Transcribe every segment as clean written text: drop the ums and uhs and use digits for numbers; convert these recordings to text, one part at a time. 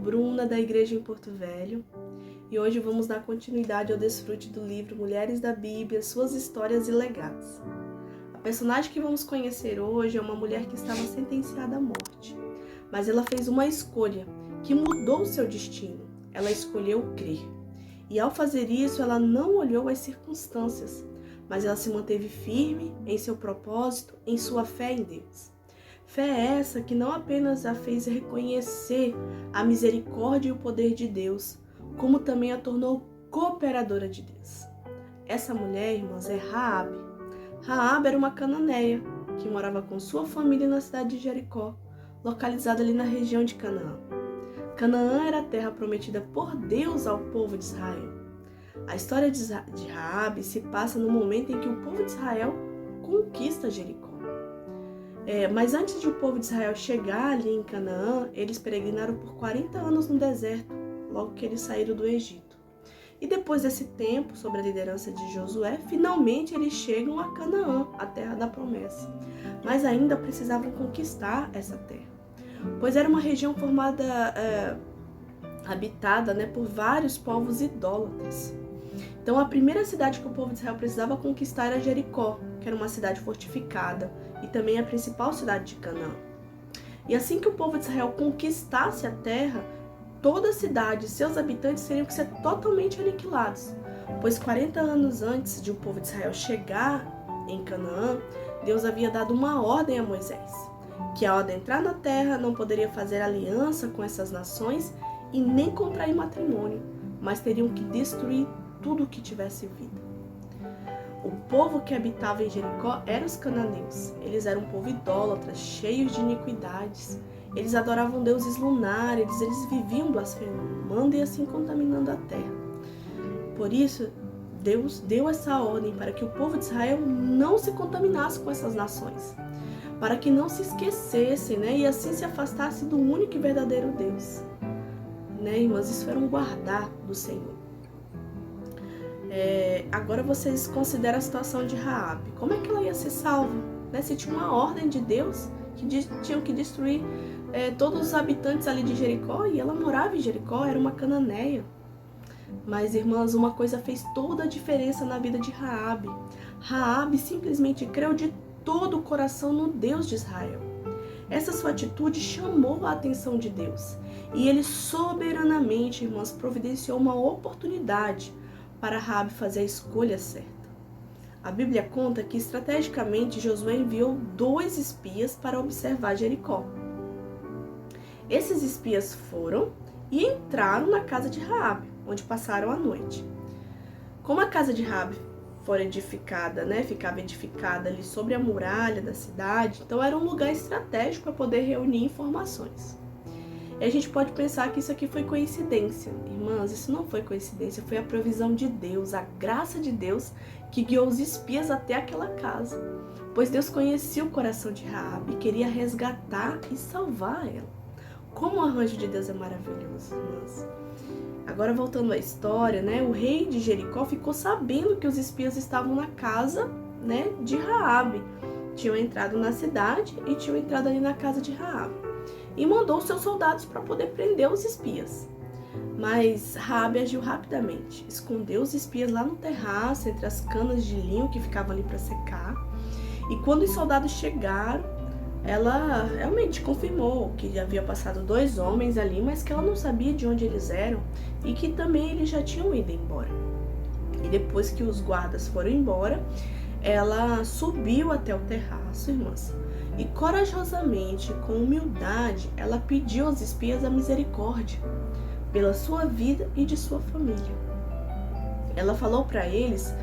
Bruna, da Igreja em Porto Velho, e hoje vamos dar continuidade ao desfrute do livro Mulheres da Bíblia, Suas Histórias e Legados. A personagem que vamos conhecer hoje é uma mulher que estava sentenciada à morte, mas ela fez uma escolha que mudou o seu destino. Ela escolheu crer, e ao fazer isso ela não olhou as circunstâncias, mas ela se manteve firme em seu propósito, em sua fé em Deus. Fé essa que não apenas a fez reconhecer a misericórdia e o poder de Deus, como também a tornou cooperadora de Deus. Essa mulher, irmãos, é Raabe. Raabe era uma cananeia que morava com sua família na cidade de Jericó, localizada ali na região de Canaã. Canaã era a terra prometida por Deus ao povo de Israel. A história de Raabe se passa no momento em que o povo de Israel conquista Jericó. Mas antes de o povo de Israel chegar ali em Canaã, eles peregrinaram por 40 anos no deserto, logo que eles saíram do Egito. E depois desse tempo, sob a liderança de Josué, finalmente eles chegam a Canaã, a terra da promessa. Mas ainda precisavam conquistar essa terra, pois era uma região formada, habitada, por vários povos idólatras. Então a primeira cidade que o povo de Israel precisava conquistar era Jericó, que era uma cidade fortificada e também a principal cidade de Canaã. E assim que o povo de Israel conquistasse a terra, toda a cidade e seus habitantes teriam que ser totalmente aniquilados, pois 40 anos antes de o povo de Israel chegar em Canaã, Deus havia dado uma ordem a Moisés, que ao adentrar na terra não poderia fazer aliança com essas nações e nem contrair matrimônio, mas teriam que destruir tudo o que tivesse vida. O povo que habitava em Jericó eram os cananeus. Eles eram um povo idólatra, cheios de iniquidades. Eles adoravam deuses lunares, eles viviam blasfemando e assim contaminando a terra. Por isso, Deus deu essa ordem para que o povo de Israel não se contaminasse com essas nações, para que não se esquecessem, e assim se afastasse do único e verdadeiro Deus. Irmãs, isso era um guardar do Senhor. Agora vocês consideram a situação de Raabe. Como é que ela ia ser salva? Se tinha uma ordem de Deus que tinham que destruir todos os habitantes ali de Jericó, e ela morava em Jericó, era uma cananeia. Mas, irmãs, uma coisa fez toda a diferença na vida de Raabe. Raabe simplesmente creu de todo o coração no Deus de Israel. Essa sua atitude chamou a atenção de Deus, e ele soberanamente, irmãs, providenciou uma oportunidade para Raabe fazer a escolha certa. A Bíblia conta que estrategicamente Josué enviou 2 espias para observar Jericó. Esses espias foram e entraram na casa de Raabe, onde passaram a noite. Como a casa de Raabe fora edificada, ficava edificada ali sobre a muralha da cidade, então era um lugar estratégico para poder reunir informações. E a gente pode pensar que isso aqui foi coincidência. Irmãs, isso não foi coincidência, foi a provisão de Deus, a graça de Deus que guiou os espias até aquela casa. Pois Deus conhecia o coração de Raabe e queria resgatar e salvar ela. Como o arranjo de Deus é maravilhoso, irmãs. Agora voltando à história, o rei de Jericó ficou sabendo que os espias estavam na casa, de Raabe. Tinham entrado na cidade e tinham entrado ali na casa de Raabe. E mandou seus soldados para poder prender os espias. Mas Raabe agiu rapidamente, escondeu os espias lá no terraço, entre as canas de linho que ficavam ali para secar. E quando os soldados chegaram, ela realmente confirmou que havia passado 2 homens ali, mas que ela não sabia de onde eles eram e que também eles já tinham ido embora. E depois que os guardas foram embora, ela subiu até o terraço, irmãs, e corajosamente, com humildade, ela pediu aos espias a misericórdia pela sua vida e de sua família. Ela falou para eles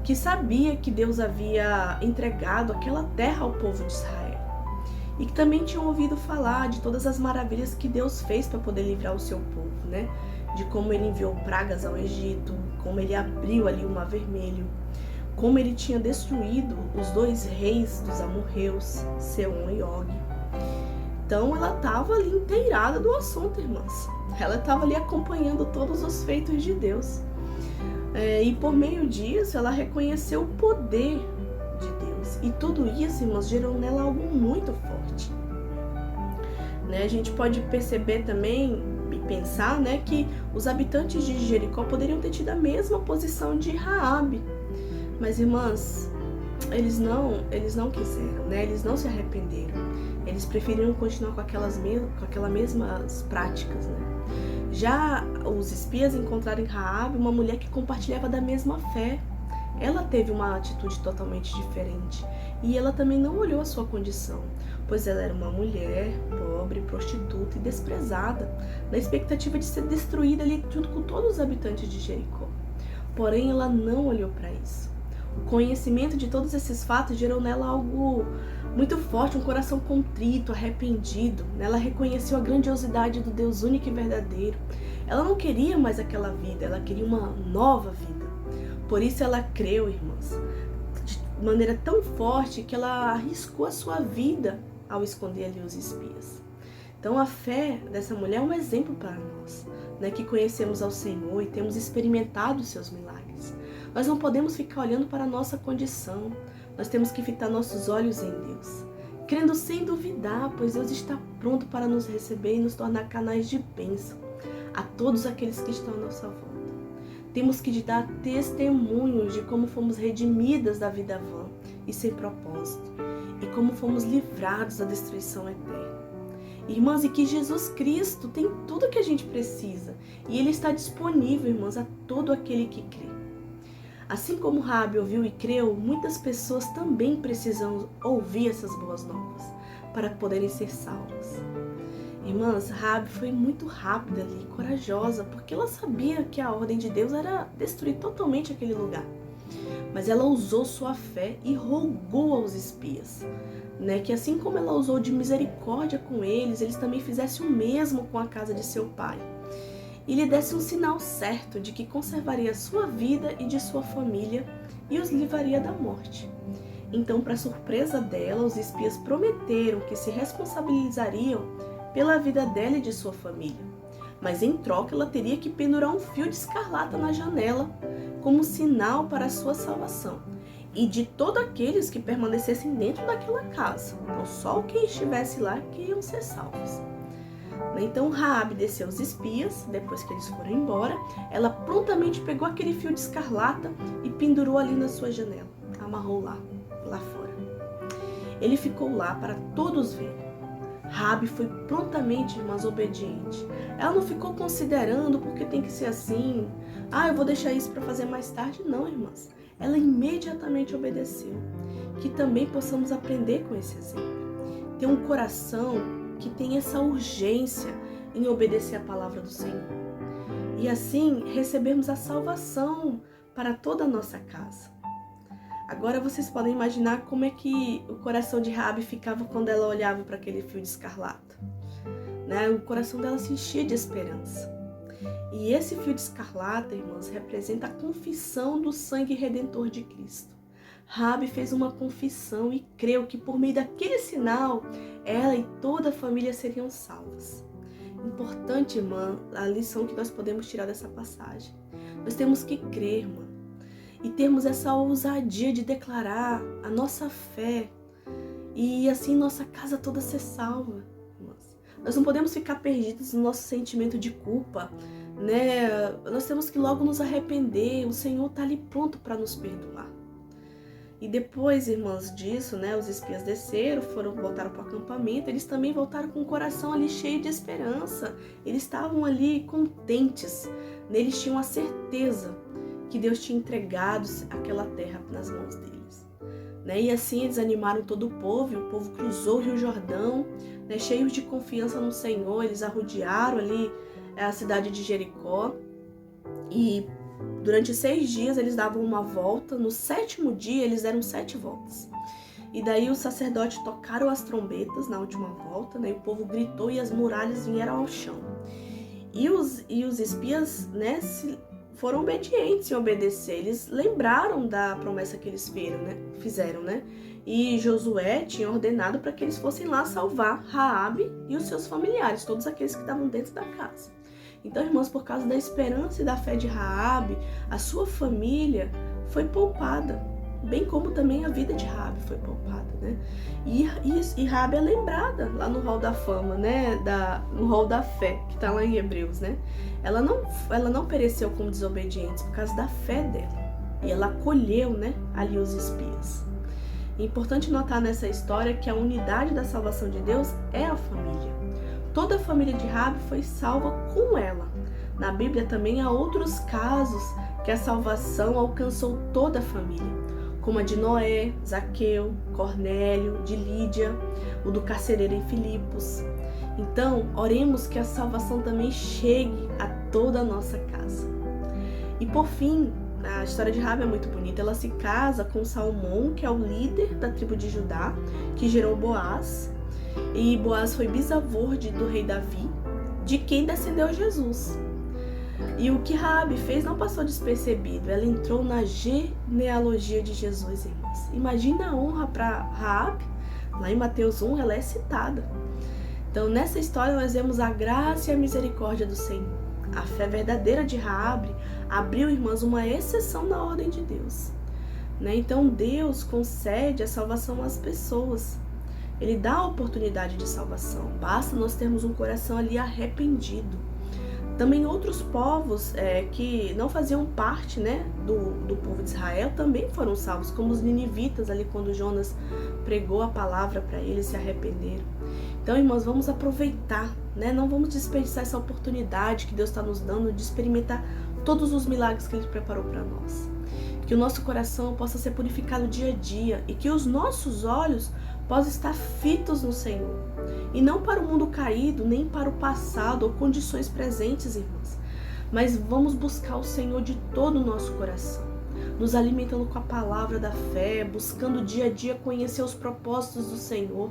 que sabia que Deus havia entregado aquela terra ao povo de Israel e que também tinham ouvido falar de todas as maravilhas que Deus fez para poder livrar o seu povo, de como ele enviou pragas ao Egito, como ele abriu ali o Mar Vermelho, como ele tinha destruído os 2 reis dos amorreus, Seom e Og. Então ela estava ali inteirada do assunto, irmãs. Ela estava ali acompanhando todos os feitos de Deus. E por meio disso ela reconheceu o poder de Deus. E tudo isso, irmãos, gerou nela algo muito forte. A gente pode perceber também pensar, né, que os habitantes de Jericó poderiam ter tido a mesma posição de Raabe. Mas, irmãs, eles não quiseram, né? Eles não se arrependeram. Eles preferiram continuar com aquelas mesmas práticas, né? Já os espias encontraram em Raabe uma mulher que compartilhava da mesma fé. Ela teve uma atitude totalmente diferente e ela também não olhou a sua condição, pois ela era uma mulher pobre, prostituta e desprezada, na expectativa de ser destruída ali junto com todos os habitantes de Jericó. Porém, ela não olhou para isso. O conhecimento de todos esses fatos gerou nela algo muito forte, um coração contrito, arrependido. Ela reconheceu a grandiosidade do Deus único e verdadeiro. Ela não queria mais aquela vida, ela queria uma nova vida. Por isso ela creu, irmãs, de maneira tão forte que ela arriscou a sua vida ao esconder ali os espias. Então a fé dessa mulher é um exemplo para nós, né, que conhecemos ao Senhor e temos experimentado os seus milagres. Nós não podemos ficar olhando para a nossa condição, nós temos que fitar nossos olhos em Deus, crendo sem duvidar, pois Deus está pronto para nos receber e nos tornar canais de bênção a todos aqueles que estão à nossa volta. Temos que dar testemunhos de como fomos redimidas da vida vã e sem propósito, e como fomos livrados da destruição eterna. Irmãs, e que Jesus Cristo tem tudo o que a gente precisa, e Ele está disponível, irmãs, a todo aquele que crê. Assim como Raabe ouviu e creu, muitas pessoas também precisam ouvir essas boas novas para poderem ser salvas. Irmãs, Raabe foi muito rápida ali, corajosa, porque ela sabia que a ordem de Deus era destruir totalmente aquele lugar. Mas ela usou sua fé e rogou aos espias, né, que assim como ela usou de misericórdia com eles também fizessem o mesmo com a casa de seu pai. E lhe desse um sinal certo de que conservaria sua vida e de sua família e os livraria da morte. Então, para surpresa dela, os espias prometeram que se responsabilizariam pela vida dela e de sua família. Mas em troca, ela teria que pendurar um fio de escarlata na janela como sinal para a sua salvação e de todos aqueles que permanecessem dentro daquela casa. Então, só quem estivesse lá que iam ser salvos. Então Raabe desceu os espias, depois que eles foram embora, ela prontamente pegou aquele fio de escarlata e pendurou ali na sua janela, amarrou lá fora. Ele ficou lá para todos verem. Raabe foi prontamente, mas obediente. Ela não ficou considerando porque tem que ser assim. Eu vou deixar isso para fazer mais tarde. Não, irmãs. Ela imediatamente obedeceu. Que também possamos aprender com esse exemplo. Ter um coração que tem essa urgência em obedecer a palavra do Senhor. E assim recebermos a salvação para toda a nossa casa. Agora vocês podem imaginar como é que o coração de Raabe ficava quando ela olhava para aquele fio de escarlata. Né? O coração dela se enchia de esperança. E esse fio de escarlata, irmãs, representa a confissão do sangue redentor de Cristo. Raabe fez uma confissão e creu que por meio daquele sinal, ela e toda a família seriam salvas. Importante, irmã, a lição que nós podemos tirar dessa passagem. Nós temos que crer, irmã, e termos essa ousadia de declarar a nossa fé e assim nossa casa toda ser salva. Nós não podemos ficar perdidos no nosso sentimento de culpa, né? Nós temos que logo nos arrepender, o Senhor está ali pronto para nos perdoar. E depois, irmãs, disso, né, os espias desceram, voltaram para o acampamento, eles também voltaram com o coração ali cheio de esperança. Eles estavam ali contentes, eles tinham a certeza que Deus tinha entregado aquela terra nas mãos deles. Né? E assim eles animaram todo o povo cruzou o Rio Jordão, né, cheios de confiança no Senhor, eles arrodearam ali a cidade de Jericó e durante 6 dias eles davam uma volta, no 7º dia eles deram 7 voltas. E daí os sacerdotes tocaram as trombetas na última volta, né, e o povo gritou e as muralhas vieram ao chão. E os espias, né, foram obedientes em obedecer, eles lembraram da promessa que eles fizeram, né? E Josué tinha ordenado para que eles fossem lá salvar Raabe e os seus familiares, todos aqueles que estavam dentro da casa. Então, irmãos, por causa da esperança e da fé de Raabe, a sua família foi poupada. bem como também a vida de Raabe foi poupada, né? E Raabe é lembrada lá no Hall da Fama, né? No Hall da Fé, que está lá em Hebreus, né? Ela não pereceu como desobediente por causa da fé dela. E ela acolheu, né, ali os espias. É importante notar nessa história que a unidade da salvação de Deus é a família. Toda a família de Raabe foi salva com ela. Na Bíblia também há outros casos que a salvação alcançou toda a família, como a de Noé, Zaqueu, Cornélio, de Lídia, o do carcereiro em Filipos. Então, oremos que a salvação também chegue a toda a nossa casa. E por fim, a história de Raabe é muito bonita. Ela se casa com Salmão, que é o líder da tribo de Judá, que gerou Boaz. E Boaz foi bisavô do rei Davi, de quem descendeu Jesus. E o que Raabe fez não passou despercebido. Ela entrou na genealogia de Jesus, irmãos. Imagina a honra para Raabe. Lá em Mateus 1, ela é citada. Então, nessa história, nós vemos a graça e a misericórdia do Senhor. A fé verdadeira de Raabe abriu, irmãs, uma exceção na ordem de Deus, né? Então, Deus concede a salvação às pessoas. Ele dá a oportunidade de salvação. Basta nós termos um coração ali arrependido. Também outros povos que não faziam parte, né, do povo de Israel também foram salvos, como os ninivitas ali quando Jonas pregou a palavra para eles, se arrependeram. Então, irmãos, vamos aproveitar, né? Não vamos desperdiçar essa oportunidade que Deus está nos dando de experimentar todos os milagres que Ele preparou para nós. Que o nosso coração possa ser purificado dia a dia e que os nossos olhos possam estar fitos no Senhor. E não para o mundo caído, nem para o passado ou condições presentes, irmãos. Mas vamos buscar o Senhor de todo o nosso coração, nos alimentando com a palavra da fé, buscando dia a dia conhecer os propósitos do Senhor.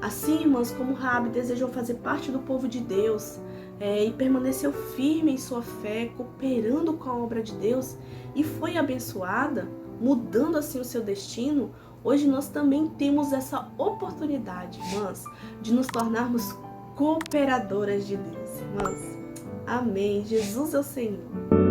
Assim, irmãs, como Raabe desejou fazer parte do povo de Deus e permaneceu firme em sua fé, cooperando com a obra de Deus e foi abençoada, mudando assim o seu destino, hoje nós também temos essa oportunidade, irmãs, de nos tornarmos cooperadoras de Deus, irmãs. Amém. Jesus é o Senhor.